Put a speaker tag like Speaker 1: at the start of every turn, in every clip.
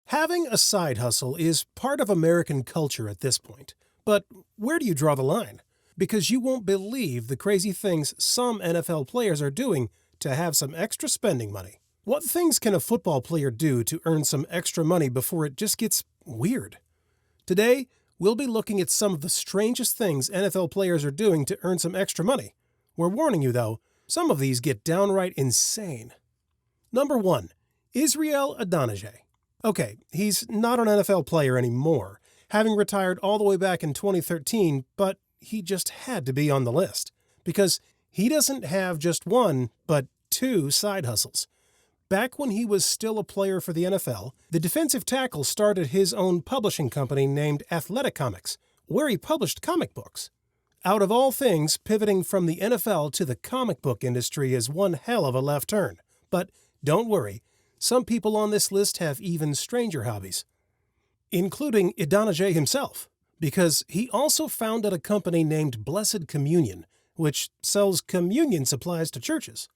Speaker 1: Having a side hustle is part of American culture at this point. But where do you draw the line? Because you won't believe the crazy things some NFL players are doing to have some extra spending money. What things can a football player do to earn some extra money before it just gets weird? Today, we'll be looking at some of the strangest things NFL players are doing to earn some extra money. We're warning you though, some of these get downright insane. Number 1. Israel Adonijah. Okay, he's not an NFL player anymore, having retired all the way back in 2013, but he just had to be on the list, because he doesn't have just one, but two side hustles. Back when he was still a player for the NFL, the defensive tackle started his own publishing company named Athletic Comics, where he published comic books. Out of all things, pivoting from the NFL to the comic book industry is one hell of a left turn. But don't worry, some people on this list have even stranger hobbies, including Adonijah himself, because he also founded a company named Blessed Communion, which sells communion supplies to churches.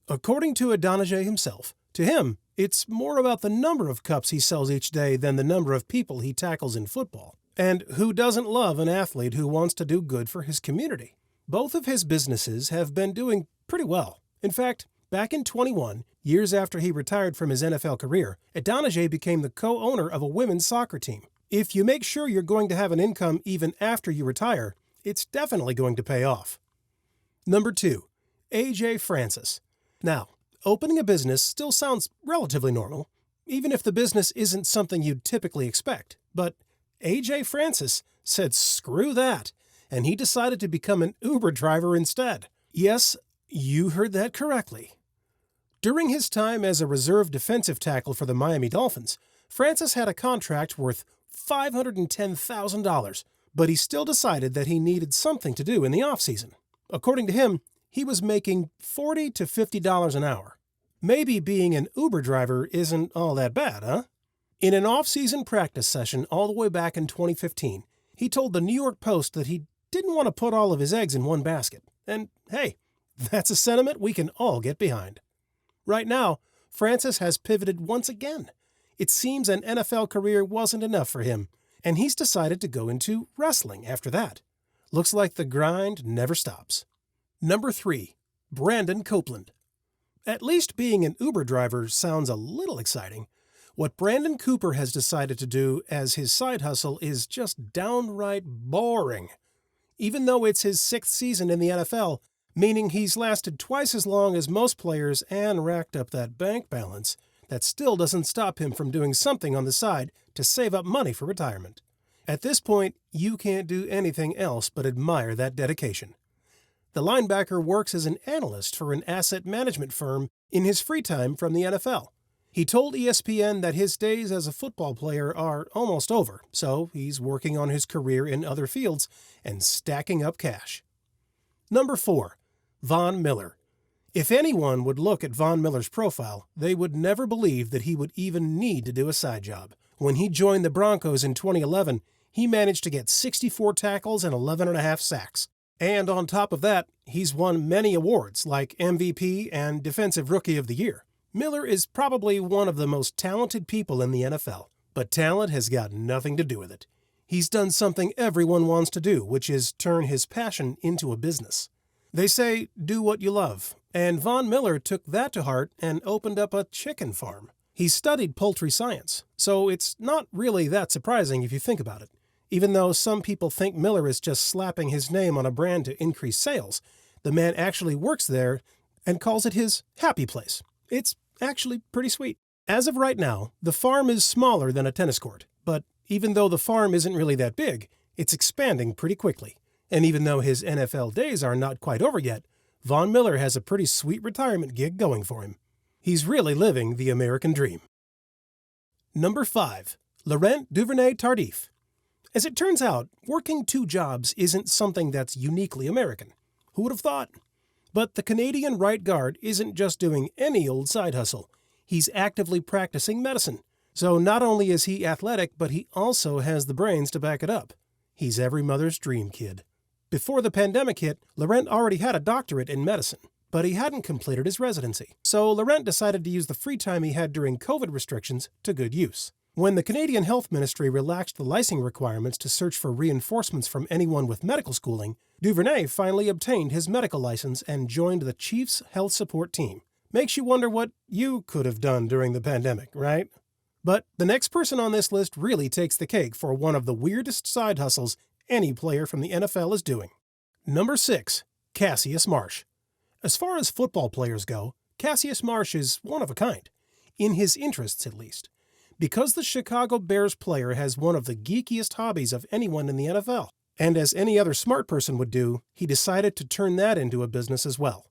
Speaker 1: According to Adonijah himself, to him, it's more about the number of cups he sells each day than the number of people he tackles in football. And who doesn't love an athlete who wants to do good for his community? Both of his businesses have been doing pretty well. In fact, back in 21, years after he retired from his NFL career, Adonijah became the co-owner of a women's soccer team. If you make sure you're going to have an income even after you retire, it's definitely going to pay off. Number 2. A.J. Francis. Now, opening a business still sounds relatively normal, even if the business isn't something you'd typically expect. But A.J. Francis said screw that, and he decided to become an Uber driver instead. Yes, you heard that correctly. During his time as a reserve defensive tackle for the Miami Dolphins, Francis had a contract worth $510,000, but he still decided that he needed something to do in the offseason. According to him, he was making $40 to $50 an hour. Maybe being an Uber driver isn't all that bad, huh? In an off-season practice session all the way back in 2015, he told the New York Post that he didn't want to put all of his eggs in one basket. And hey, that's a sentiment we can all get behind. Right now, Francis has pivoted once again. It seems an NFL career wasn't enough for him, and he's decided to go into wrestling after that. Looks like the grind never stops. Number 3. Brandon Copeland. At least being an Uber driver sounds a little exciting. What Brandon Cooper has decided to do as his side hustle is just downright boring. Even though it's his 6th season in the NFL, meaning he's lasted twice as long as most players and racked up that bank balance, that still doesn't stop him from doing something on the side to save up money for retirement. At this point, you can't do anything else but admire that dedication. The linebacker works as an analyst for an asset management firm in his free time from the NFL. He told ESPN that his days as a football player are almost over, so he's working on his career in other fields and stacking up cash. Number 4. Von Miller. If anyone would look at Von Miller's profile, they would never believe that he would even need to do a side job. When he joined the Broncos in 2011, he managed to get 64 tackles and 11.5 sacks. And on top of that, he's won many awards like MVP and Defensive Rookie of the Year. Miller is probably one of the most talented people in the NFL, but talent has got nothing to do with it. He's done something everyone wants to do, which is turn his passion into a business. They say, do what you love, and Von Miller took that to heart and opened up a chicken farm. He studied poultry science, so it's not really that surprising if you think about it. Even though some people think Miller is just slapping his name on a brand to increase sales, the man actually works there and calls it his happy place. It's actually pretty sweet. As of right now, the farm is smaller than a tennis court, but even though the farm isn't really that big, it's expanding pretty quickly. And even though his NFL days are not quite over yet, Von Miller has a pretty sweet retirement gig going for him. He's really living the American dream. Number 5. Laurent Duvernay-Tardif. As it turns out, working 2 jobs isn't something that's uniquely American. Who would have thought? But the Canadian right guard isn't just doing any old side hustle. He's actively practicing medicine. So not only is he athletic, but he also has the brains to back it up. He's every mother's dream kid. Before the pandemic hit, Laurent already had a doctorate in medicine, but he hadn't completed his residency. So Laurent decided to use the free time he had during COVID restrictions to good use. When the Canadian Health Ministry relaxed the licensing requirements to search for reinforcements from anyone with medical schooling, Duvernay finally obtained his medical license and joined the Chiefs Health Support Team. Makes you wonder what you could have done during the pandemic, right? But the next person on this list really takes the cake for one of the weirdest side hustles any player from the NFL is doing. Number 6. Cassius Marsh. As far as football players go, Cassius Marsh is one of a kind, in his interests at least, because the Chicago Bears player has one of the geekiest hobbies of anyone in the NFL. And as any other smart person would do, he decided to turn that into a business as well.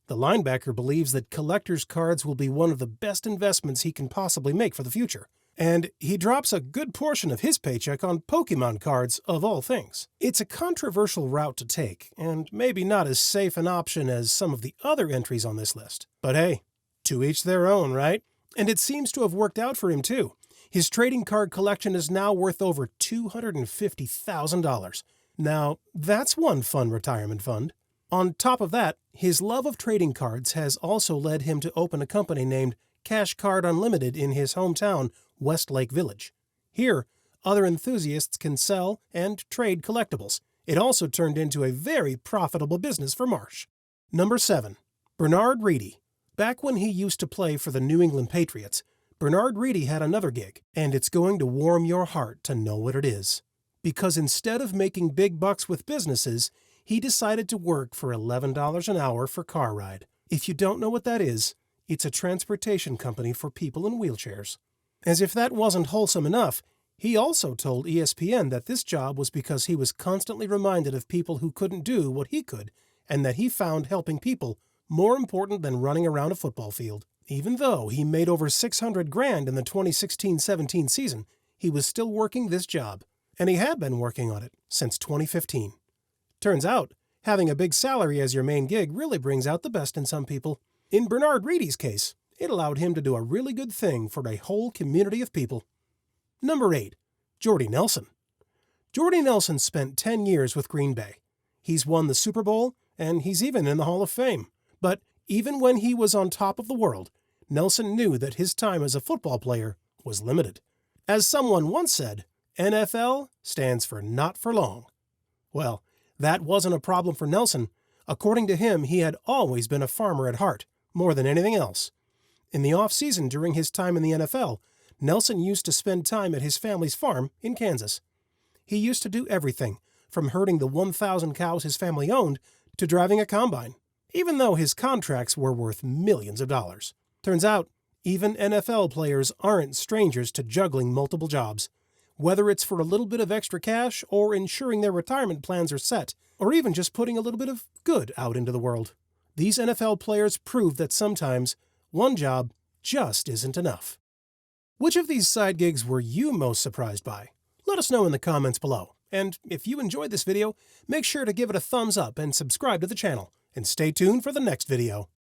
Speaker 1: The linebacker believes that collector's cards will be one of the best investments he can possibly make for the future. And he drops a good portion of his paycheck on Pokemon cards, of all things. It's a controversial route to take, and maybe not as safe an option as some of the other entries on this list. But hey, to each their own, right? And it seems to have worked out for him too. His trading card collection is now worth over $250,000. Now, that's one fun retirement fund. On top of that, his love of trading cards has also led him to open a company named Cash Card Unlimited in his hometown, Westlake Village. Here, other enthusiasts can sell and trade collectibles. It also turned into a very profitable business for Marsh. Number 7. Bernard Reedy. Back when he used to play for the New England Patriots, Bernard Reedy had another gig, and it's going to warm your heart to know what it is. Because instead of making big bucks with businesses, he decided to work for $11 an hour for car ride. If you don't know what that is, it's a transportation company for people in wheelchairs. As if that wasn't wholesome enough, he also told ESPN that this job was because he was constantly reminded of people who couldn't do what he could, and that he found helping people more important than running around a football field. Even though he made over $600,000 in the 2016-17 season, he was still working this job, and he had been working on it since 2015. Turns out, having a big salary as your main gig really brings out the best in some people. In Bernard Reedy's case, it allowed him to do a really good thing for a whole community of people. Number 8. Jordy Nelson. Jordy Nelson spent 10 years with Green Bay. He's won the Super Bowl, and he's even in the Hall of Fame. But even when he was on top of the world, Nelson knew that his time as a football player was limited. As someone once said, NFL stands for not for long. Well, that wasn't a problem for Nelson. According to him, he had always been a farmer at heart, more than anything else. In the off-season during his time in the NFL, Nelson used to spend time at his family's farm in Kansas. He used to do everything, from herding the 1,000 cows his family owned to driving a combine, even though his contracts were worth millions of dollars. Turns out, even NFL players aren't strangers to juggling multiple jobs. Whether it's for a little bit of extra cash or ensuring their retirement plans are set, or even just putting a little bit of good out into the world. These NFL players prove that sometimes one job just isn't enough. Which of these side gigs were you most surprised by? Let us know in the comments below. And if you enjoyed this video, make sure to give it a thumbs up and subscribe to the channel. And stay tuned for the next video.